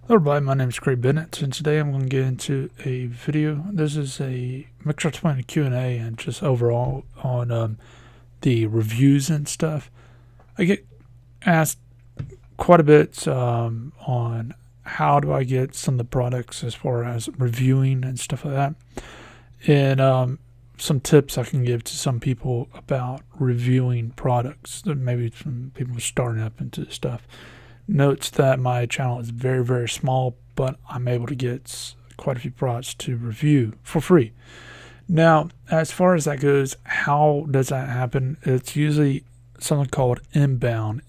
Hello everybody, my name is Craig Bennett, and today I'm going to get into a video. This is a mixture between a Q&A and just overall on the reviews and stuff. I get asked quite a bit on how do I get some of the products as far as reviewing and stuff like that, and some tips I can give to some people about reviewing products that maybe some people starting up into stuff. Notes that my channel is very, very small, but I'm able to get quite a few products to review for free. Now, as far as that goes, how does that happen? It's usually something called inbound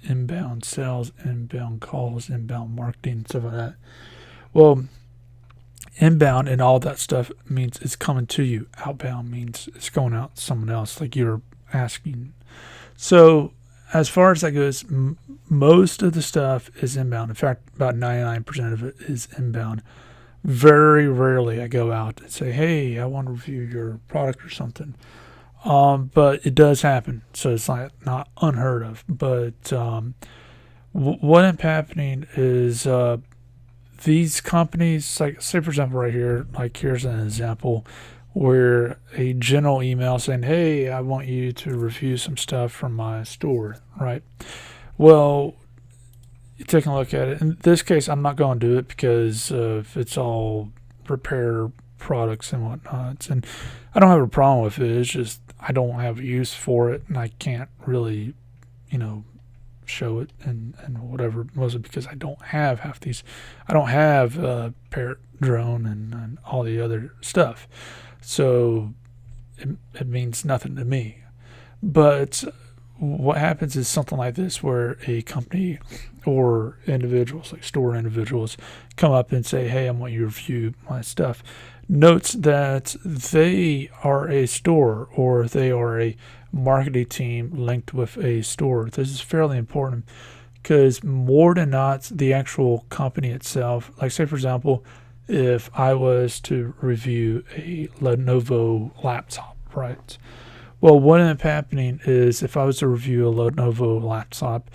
sales, inbound calls, inbound marketing, stuff like that. Well, inbound and all that stuff means it's coming to you. Outbound means it's going out to someone else, like you're asking. So as far as that goes, most of the stuff is inbound. In fact, about 99% of it is inbound. Very rarely I go out and say, hey, I want to review your product or something. But it does happen. So it's not unheard of. But what ends up happening is these companies, like, say, for example, right here, like here's an example where a general email saying, hey, I want you to review some stuff from my store, right? Well, you're taking a look at it. In this case, I'm not going to do it because it's all repair products and whatnot. And I don't have a problem with it. It's just I don't have use for it, and I can't really, show it and whatever. Mostly because I don't have half these. I don't have Parrot Drone and all the other stuff. So it means nothing to me. But what happens is something like this where a company or individuals, like store individuals, come up and say, hey, I want you to review my stuff. Notes that they are a store or they are a marketing team linked with a store. This is fairly important because more than not, the actual company itself, like, say, for example, if I was to review a Lenovo laptop, right? Well, what ended up happening is if I was to review a Lenovo laptop,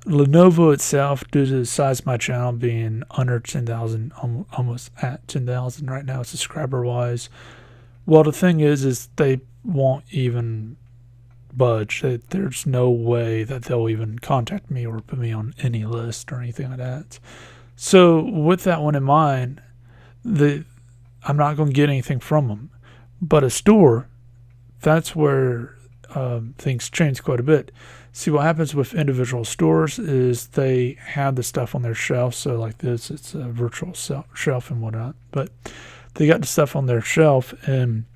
Lenovo itself, due to the size of my channel being under 10,000, almost at 10,000 right now, subscriber wise, well, the thing is they won't even budge. There's no way that they'll even contact me or put me on any list or anything like that. So, with that one in mind, I'm not going to get anything from them. But a store, that's where things change quite a bit. See, what happens with individual stores is they have the stuff on their shelf. So like this, it's a virtual shelf and whatnot. But they got the stuff on their shelf, and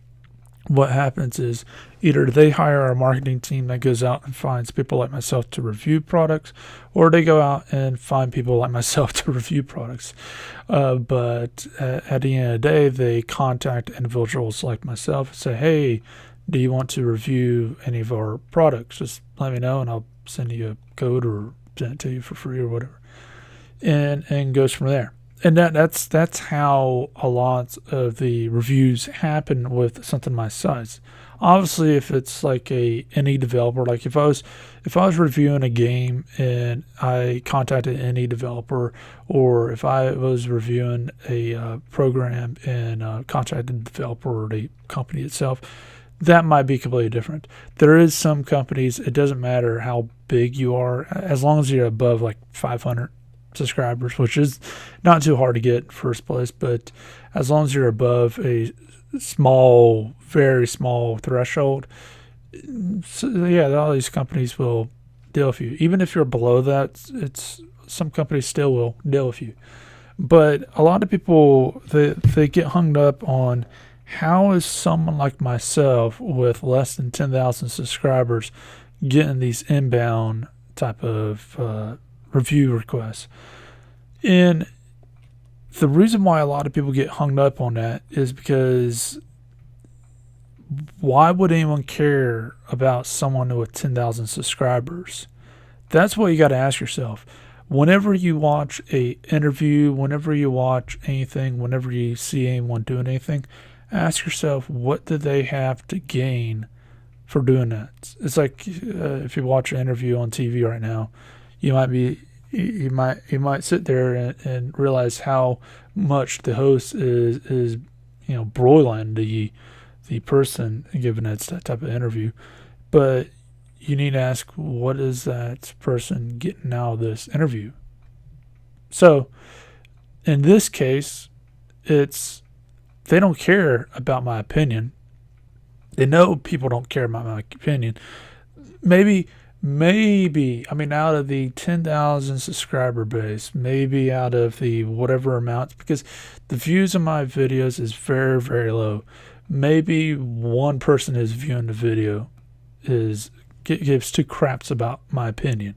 what happens is either they hire a marketing team that goes out and finds people like myself to review products, or they go out and find people like myself to review products. But at the end of the day, they contact individuals like myself and say, hey, do you want to review any of our products? Just let me know and I'll send you a code or send it to you for free or whatever. And goes from there. And that's how a lot of the reviews happen with something my size. Obviously, if it's like a any developer, like if I was reviewing a game and I contacted any developer, or if I was reviewing a program and contacted the developer or the company itself, that might be completely different. There is some companies, it doesn't matter how big you are, as long as you're above like 500 subscribers, which is not too hard to get in first place, but as long as you're above a small, very small threshold, so yeah, all these companies will deal with you. Even if you're below that, it's some companies still will deal with you. But a lot of people, they get hung up on how is someone like myself with less than 10,000 subscribers getting these inbound type of review requests. And the reason why a lot of people get hung up on that is because why would anyone care about someone with 10,000 subscribers? That's what you got to ask yourself. Whenever you watch a interview, whenever you watch anything, whenever you see anyone doing anything, ask yourself, what do they have to gain for doing that? It's like if you watch an interview on TV right now, you might be you might sit there and realize how much the host is broiling the person giving that type of interview. But you need to ask, what is that person getting out of this interview? So in this case, it's they don't care about my opinion. They know people don't care about my opinion. Maybe, I mean, out of the 10,000 subscriber base, maybe out of the whatever amount, because the views of my videos is very, very low. Maybe one person is viewing the video gives two craps about my opinion.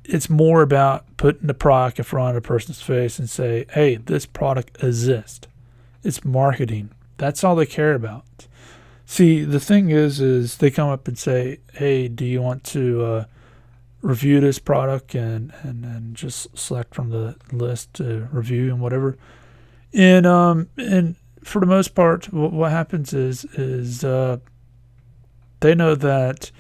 It's more about putting the product in front of a person's face and say, hey, this product exists. It's marketing. That's all they care about. See, the thing is they come up and say, hey, do you want to review this product and just select from the list to review and whatever. And for the most part, what happens is they know that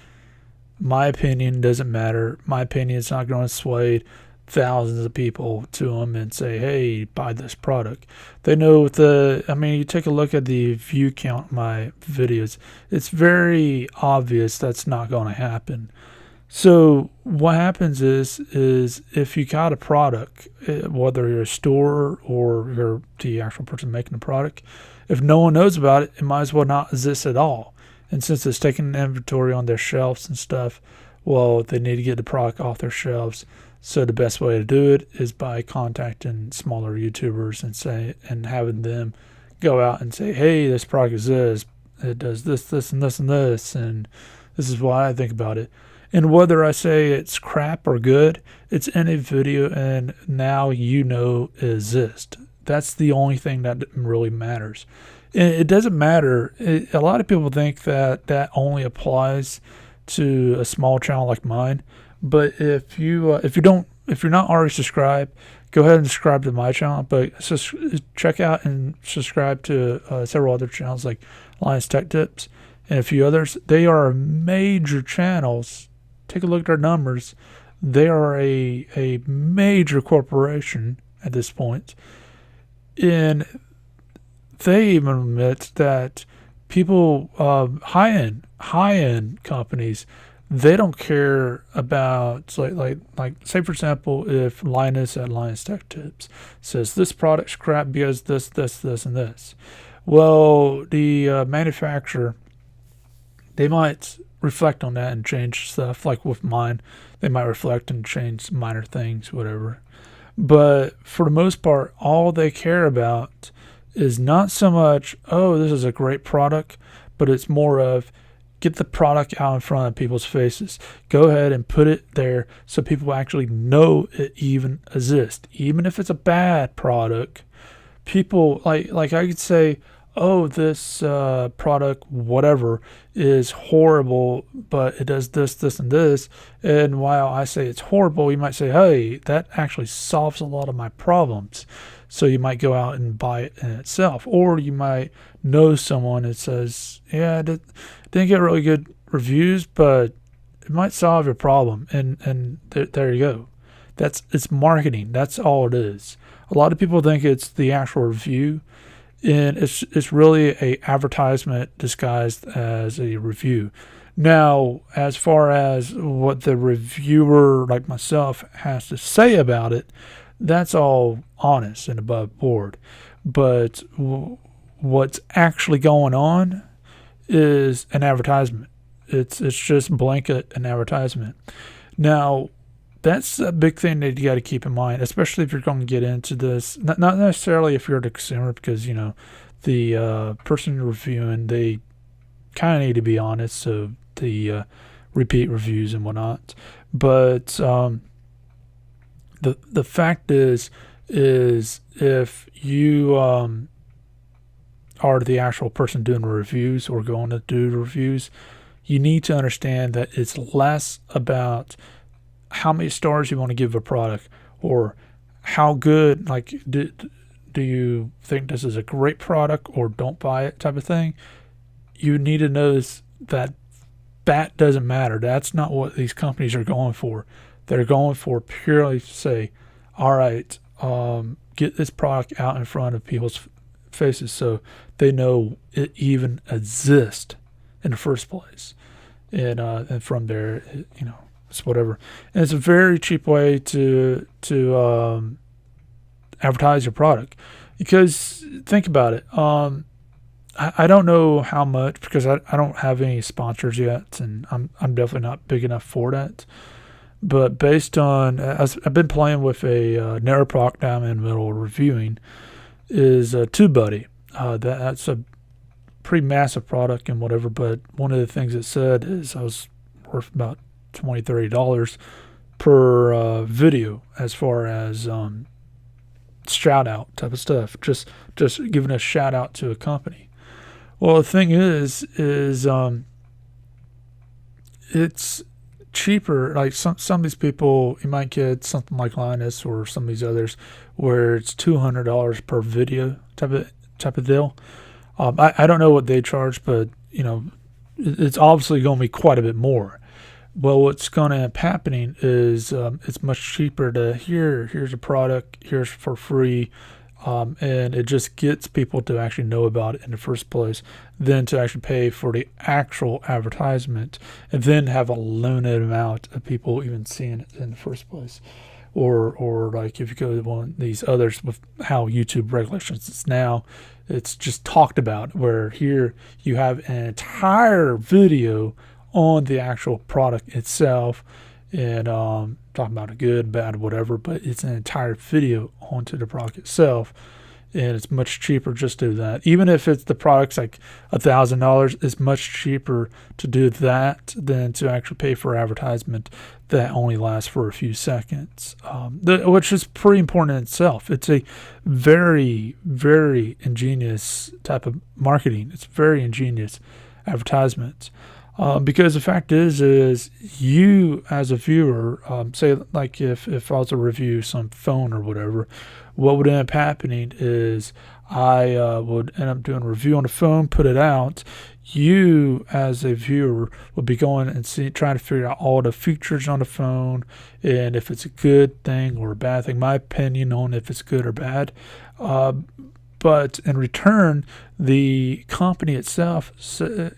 my opinion doesn't matter. My opinion is not going to sway thousands of people to them and say, hey, buy this product. They know you take a look at the view count of my videos. It's very obvious that's not going to happen. So what happens is if you got a product, whether you're a store or you're the actual person making the product, if no one knows about it, it might as well not exist at all. And since it's taking an inventory on their shelves and stuff, well, they need to get the product off their shelves. So the best way to do it is by contacting smaller YouTubers and having them go out and say, hey, this product exists. It does this, this, and this, and this, and this is what I think about it. And whether I say it's crap or good, it's in a video, and now it exists. That's the only thing that really matters. It doesn't matter. A lot of people think that only applies to a small channel like mine. But if you're not already subscribed, go ahead and subscribe to my channel. But just check out and subscribe to several other channels like Linus Tech Tips and a few others. They are major channels. Take a look at their numbers. They are a major corporation at this point. And they even admit that people, high-end companies, they don't care about, like say for example, if Linus at Linus Tech Tips says this product's crap because this, and this. Well, the manufacturer, they might reflect on that and change stuff. Like with mine, they might reflect and change minor things, whatever. But for the most part, all they care about is not so much, oh, this is a great product, but it's more of, get the product out in front of people's faces. Go ahead and put it there so people actually know it even exists. Even if it's a bad product, people, like I could say, oh, this product, whatever, is horrible, but it does this, this, and this. And while I say it's horrible, you might say, hey, that actually solves a lot of my problems. So you might go out and buy it in itself. Or you might know someone that says, yeah, it didn't get really good reviews, but it might solve your problem. And there you go. It's marketing. That's all it is. A lot of people think it's the actual review, and it's really a advertisement disguised as a review. Now, as far as what the reviewer like myself has to say about it, that's all honest and above board. But what's actually going on is an advertisement. It's just blanket an advertisement. Now, that's a big thing that you got to keep in mind, especially if you're going to get into this. Not necessarily if you're the consumer, because the person reviewing, they kind of need to be honest. So the repeat reviews and whatnot. But the fact is if you are the actual person doing the reviews or going to do the reviews, you need to understand that it's less about how many stars you want to give a product or how good, like, do you think this is a great product or don't buy it type of thing. You need to notice that doesn't matter. That's not what these companies are going for. They're going for purely to say, all right, get this product out in front of people's faces so they know it even exists in the first place. And from there, it's whatever. And it's a very cheap way to advertise your product. Because think about it. I don't know how much, because I don't have any sponsors yet, and I'm definitely not big enough for that. But based on, I've been playing with a narrow product down in the middle of reviewing, is TubeBuddy. That's a pretty massive product and whatever, but one of the things it said is I was worth about $20, $30 per video as far as shout out type of stuff. Just giving a shout out to a company. Well, the thing is it's cheaper. Like some of these people, you might get something like Linus or some of these others where it's $200 per video type of deal. I don't know what they charge, but it's obviously going to be quite a bit more. Well, what's going to end up happening is it's much cheaper to here's a product, here's for free, and it just gets people to actually know about it in the first place, than to actually pay for the actual advertisement and then have a limited amount of people even seeing it in the first place. Or like if you go to one of these others with how YouTube regulations is now, it's just talked about, where here you have an entire video on the actual product itself, and talking about a good, bad, whatever, but it's an entire video onto the product itself, and it's much cheaper just to do that. Even if it's the product's like $1,000, it's much cheaper to do that than to actually pay for advertisement that only lasts for a few seconds, which is pretty important in itself. It's a very, very ingenious type of marketing. It's very ingenious advertisements. Because the fact is you as a viewer, say like if I was to review some phone or whatever, what would end up happening is I would end up doing a review on the phone, put it out. You as a viewer would be going and trying to figure out all the features on the phone and if it's a good thing or a bad thing. My opinion on if it's good or bad. But in return, the company itself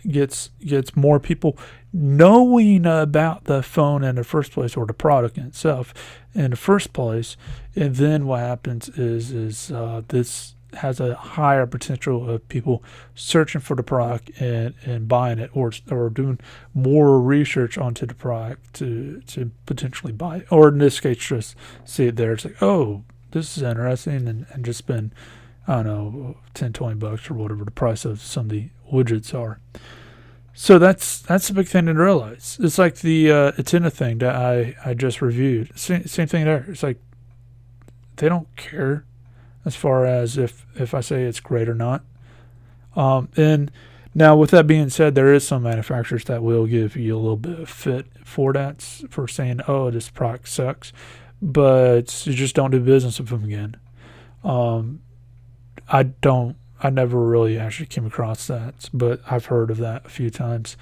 gets more people knowing about the phone in the first place, or the product in itself in the first place. And then what happens is this has a higher potential of people searching for the product and buying it, or doing more research onto the product to potentially buy it. Or in this case, just see it there. It's like, oh, this is interesting, and just spend, I don't know, $10, $20 or whatever the price of some of the widgets are. So that's a big thing to realize. It's like the antenna thing that I just reviewed. Same thing there. It's like they don't care as far as if I say it's great or not. And now with that being said, there is some manufacturers that will give you a little bit of fit for that, for saying, oh, this product sucks, but you just don't do business with them again. I never really actually came across that, but I've heard of that a few times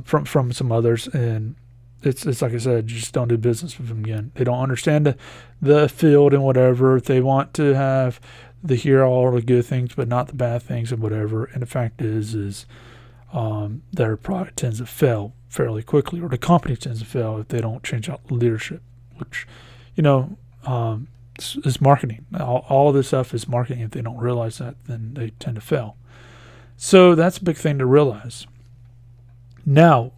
from some others, and it's like I said, you just don't do business with them again. They don't understand the field and whatever. They want to have hear all the good things, but not the bad things and whatever. And the fact is their product tends to fail fairly quickly, or the company tends to fail if they don't change out leadership, which, is marketing. All this stuff is marketing. If they don't realize that, then they tend to fail. So that's a big thing to realize. Now,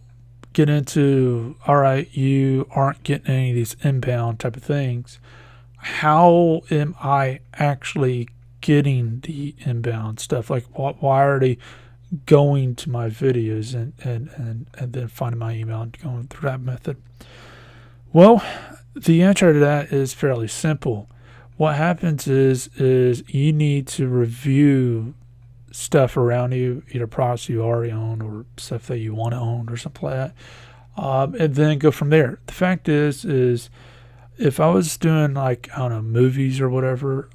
get into, all right, you aren't getting any of these inbound type of things. How am I actually getting the inbound stuff? Like, why are they going to my videos and then finding my email and going through that method? Well, the answer to that is fairly simple. What happens is you need to review stuff around you, either products you already own or stuff that you want to own or something like that, and then go from there. The fact is if I was doing, like, I don't know, movies or whatever,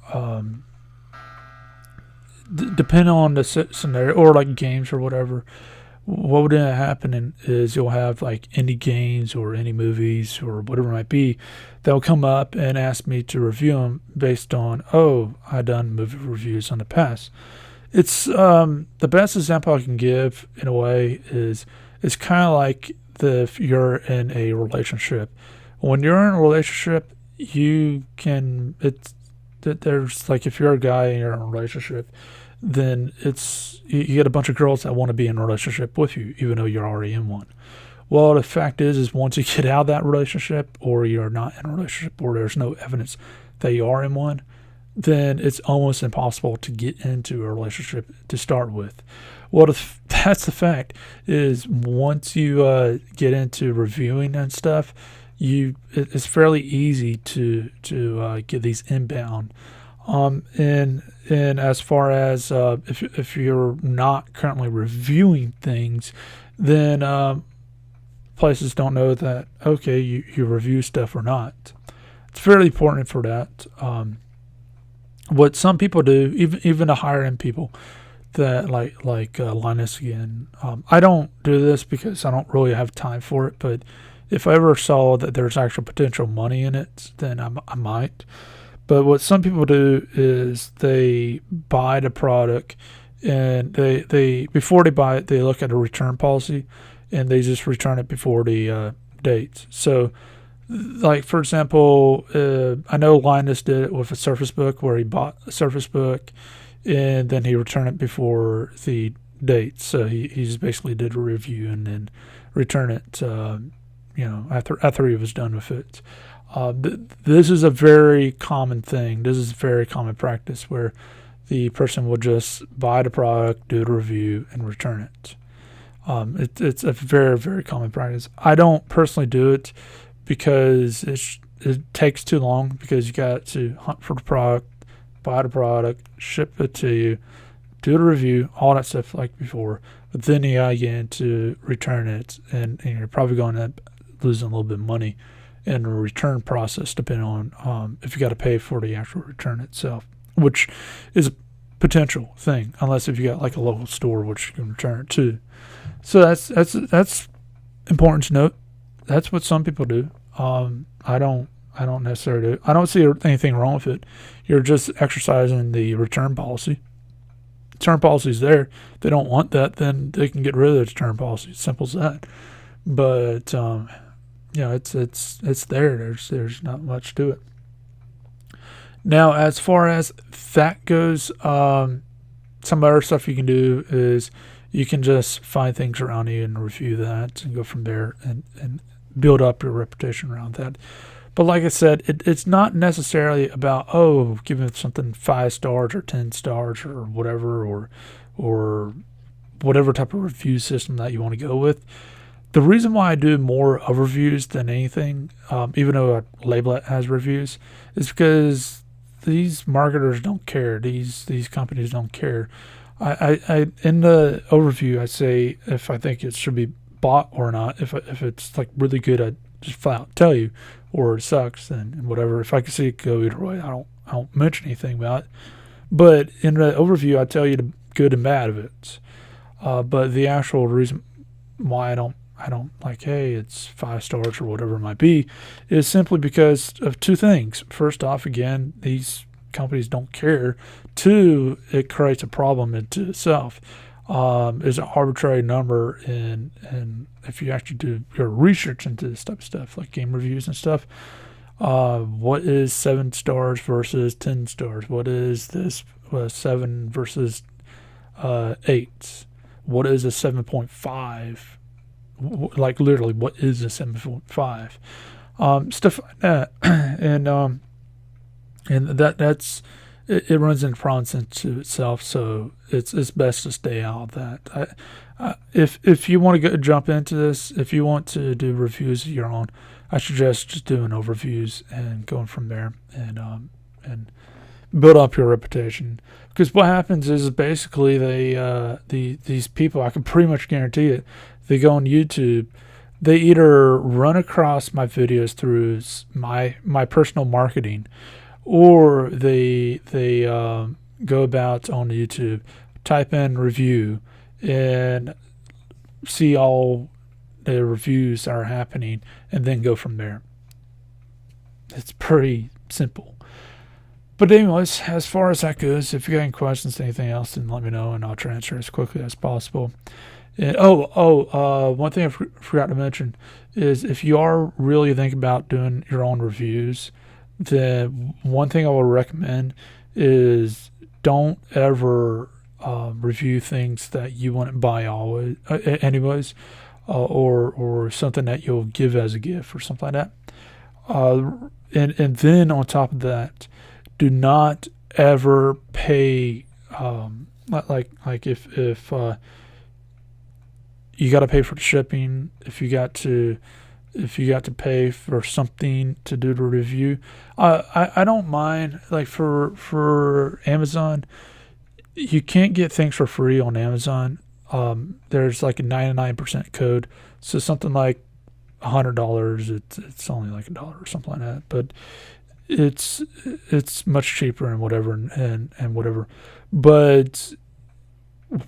depending on the scenario, or like games or whatever, what would end up happening is you'll have like indie games or indie movies or whatever it might be. They'll come up and ask me to review them based on, oh, I done movie reviews in the past. It's the best example I can give in a way is it's kind of like if you're in a relationship. When you're in a relationship, you can there's like if you're a guy and you're in a relationship, then it's you get a bunch of girls that want to be in a relationship with you, even though you're already in one. Well, the fact is once you get out of that relationship, or you're not in a relationship, or there's no evidence that you are in one, then it's almost impossible to get into a relationship to start with. Well, that's the fact is once you get into reviewing and stuff, it's fairly easy to get these inbound. And as far as if you're not currently reviewing things, then places don't know that okay you review stuff or not. It's fairly important for that. What some people do, even the higher end people, that like Linus again. I don't do this because I don't really have time for it. But if I ever saw that there's actual potential money in it, then I might. But what some people do is they buy the product, and they before they buy it, they look at a return policy, and they just return it before the date. So, like for example, I know Linus did it with a Surface Book where he bought a Surface Book, and then he returned it before the date. So he just basically did a review and then return it. After he was done with it. This is a very common thing. This is a very common practice where the person will just buy the product, do the review, and return it. It's a very, very common practice. I don't personally do it because it takes too long, because you got to hunt for the product, buy the product, ship it to you, do the review, all that stuff like before. But then you got to get into return it, and you're probably going to end up losing a little bit of money in the return process, depending on if you got to pay for the actual return itself, which is a potential thing, unless if you got like a local store which you can return it to. So that's important to note. That's what some people do. I don't necessarily do. I don't see anything wrong with it. You're just exercising the return policy. Return policy is there. If they don't want that, then they can get rid of the return policy. Simple as that. But it's there. There's not much to it. Now, as far as that goes, some other stuff you can do is you can just find things around you and review that and go from there and build up your reputation around that. But like I said, it's not necessarily about, giving something 5 stars or 10 stars or whatever, or whatever type of review system that you want to go with. The reason why I do more of reviews than anything, even though I label it as reviews, is because these marketers don't care. These companies don't care. I in the overview, I say if I think it should be bought or not. If it's like really good, I just flat out tell you, or it sucks, and whatever. If I can see it go either way, I don't mention anything about it. But in the overview, I tell you the good and bad of it. But the actual reason why I don't like, hey, it's 5 stars or whatever it might be, is simply because of 2 things. First off, again, these companies don't care. 2, it creates a problem into itself. Is an arbitrary number, and if you actually do your research into this type of stuff, like game reviews and stuff, what is 7 stars versus 10 stars? What is this 7 versus 8? What is a 7.5? Like literally, what is a 7.5? Stuff like that, and that's it runs into problems into itself. So it's best to stay out of that. If you want to jump into this, if you want to do reviews of your own, I suggest just doing overviews and going from there, and build up your reputation. Because what happens is basically these people, I can pretty much guarantee it, they go on YouTube, they either run across my videos through my personal marketing, or they go about on YouTube, type in review, and see all the reviews that are happening, and then go from there. It's pretty simple. But anyways, as far as that goes, if you got any questions, anything else, then let me know, and I'll try to answer as quickly as possible. And one thing I forgot to mention is if you are really thinking about doing your own reviews, then one thing I will recommend is don't ever review things that you wouldn't buy always, anyways, or something that you'll give as a gift or something like that. And then on top of that, do not ever pay like if you got to pay for the shipping, if you got to pay for something to do the review. I don't mind, like for Amazon, you can't get things for free on Amazon. There's like a 99% code, so something like $100, it's only like $1 or something like that. But it's much cheaper and whatever and whatever. But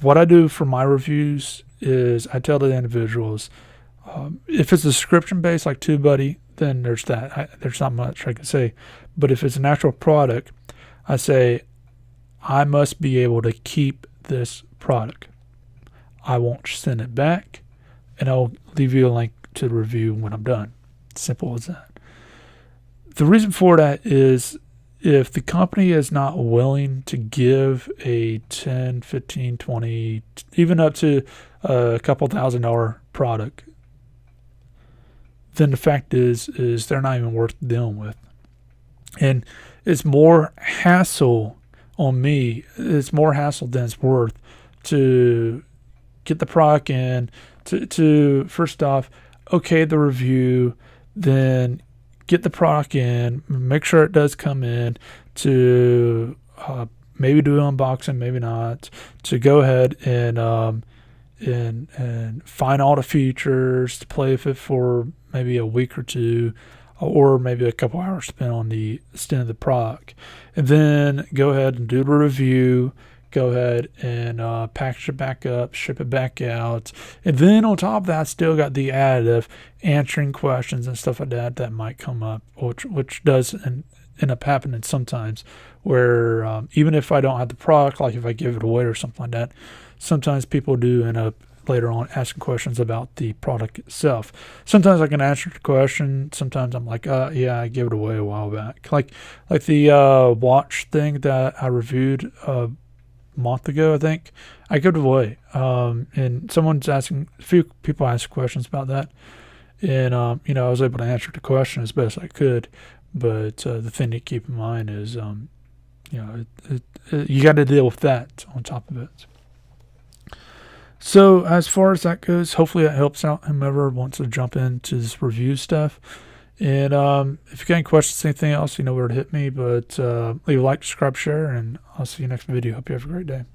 what I do for my reviews is I tell the individuals, if it's a subscription based like TubeBuddy, then there's that. There's not much I can say. But if it's an actual product, I say I must be able to keep this product. I won't send it back, and I'll leave you a link to the review when I'm done. Simple as that. The reason for that is if the company is not willing to give a 10, 15, 20, even up to a couple $1,000 product, then the fact is they're not even worth dealing with. And it's more hassle on me. It's more hassle than it's worth to get the product in, to first off, okay the review, then get the product in, make sure it does come in, to maybe do an unboxing, maybe not, to go ahead and find all the features, to play with it for maybe a week or two, or maybe a couple hours spent on the extent of the product, and then go ahead and do the review, go ahead and package it back up, ship it back out, and then on top of that, still got the additive answering questions and stuff like that might come up, which does end up happening sometimes, where even if I don't have the product, like if I give it away or something like that, sometimes people do end up later on asking questions about the product itself. Sometimes I can answer the question. Sometimes I'm like, yeah, I gave it away a while back. Like the watch thing that I reviewed a month ago, I think. I gave it away. And a few people asked questions about that. And, I was able to answer the question as best I could. But the thing to keep in mind is, you got to deal with that on top of it. So as far as that goes, hopefully that helps out whomever wants to jump into this review stuff. And if you got any questions, anything else, you know where to hit me. But leave a like, subscribe, share, and I'll see you next video. Hope you have a great day.